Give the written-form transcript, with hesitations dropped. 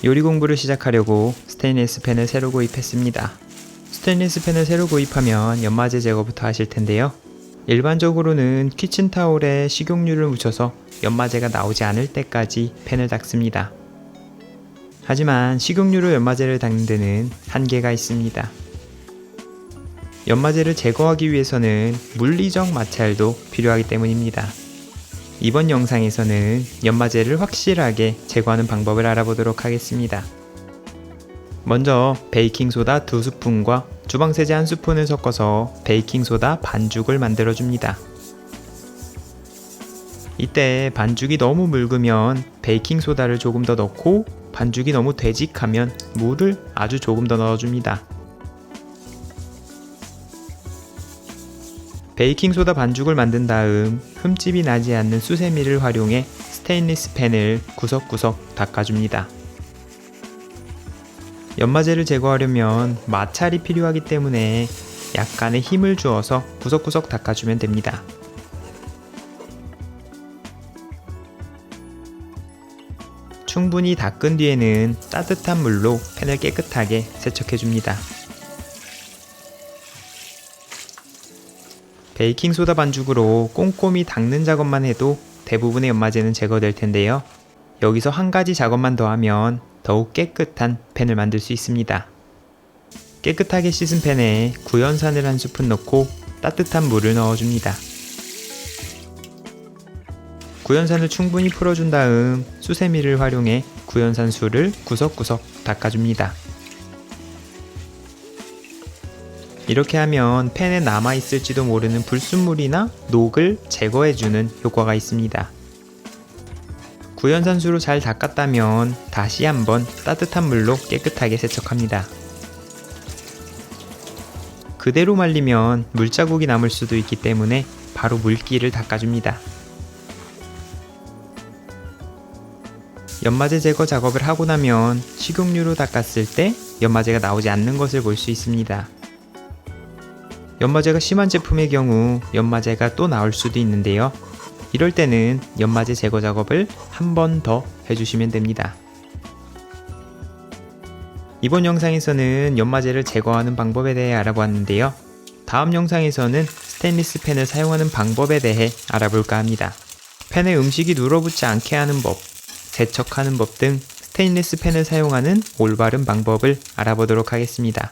요리 공부를 시작하려고 스테인리스 팬을 새로 구입했습니다. 스테인리스 팬을 새로 구입하면 연마제 제거부터 하실 텐데요. 일반적으로는 키친타올에 식용유를 묻혀서 연마제가 나오지 않을 때까지 팬을 닦습니다. 하지만 식용유로 연마제를 닦는 데는 한계가 있습니다. 연마제를 제거하기 위해서는 물리적 마찰도 필요하기 때문입니다. 이번 영상에서는 연마제를 확실하게 제거하는 방법을 알아보도록 하겠습니다. 먼저 베이킹소다 2스푼과 주방세제 1스푼을 섞어서 베이킹소다 반죽을 만들어줍니다. 이때 반죽이 너무 묽으면 베이킹소다를 조금 더 넣고 반죽이 너무 되직하면 물을 아주 조금 더 넣어줍니다. 베이킹소다 반죽을 만든 다음 흠집이 나지 않는 수세미를 활용해 스테인리스 팬을 구석구석 닦아줍니다. 연마제를 제거하려면 마찰이 필요하기 때문에 약간의 힘을 주어서 구석구석 닦아주면 됩니다. 충분히 닦은 뒤에는 따뜻한 물로 팬을 깨끗하게 세척해줍니다. 베이킹소다 반죽으로 꼼꼼히 닦는 작업만 해도 대부분의 연마제는 제거될 텐데요. 여기서 한 가지 작업만 더 하면 더욱 깨끗한 팬을 만들 수 있습니다. 깨끗하게 씻은 팬에 구연산을 1스푼 넣고 따뜻한 물을 넣어줍니다. 구연산을 충분히 풀어준 다음 수세미를 활용해 구연산수를 구석구석 닦아줍니다. 이렇게 하면 팬에 남아있을지도 모르는 불순물이나 녹을 제거해주는 효과가 있습니다. 구연산수로 잘 닦았다면 다시 한번 따뜻한 물로 깨끗하게 세척합니다. 그대로 말리면 물자국이 남을 수도 있기 때문에 바로 물기를 닦아줍니다. 연마제 제거 작업을 하고 나면 식용유로 닦았을 때 연마제가 나오지 않는 것을 볼 수 있습니다. 연마제가 심한 제품의 경우 연마제가 또 나올 수도 있는데요. 이럴 때는 연마제 제거 작업을 한 번 더 해주시면 됩니다. 이번 영상에서는 연마제를 제거하는 방법에 대해 알아보았는데요. 다음 영상에서는 스테인리스 팬을 사용하는 방법에 대해 알아볼까 합니다. 팬에 음식이 눌어붙지 않게 하는 법, 세척하는 법 등 스테인리스 팬을 사용하는 올바른 방법을 알아보도록 하겠습니다.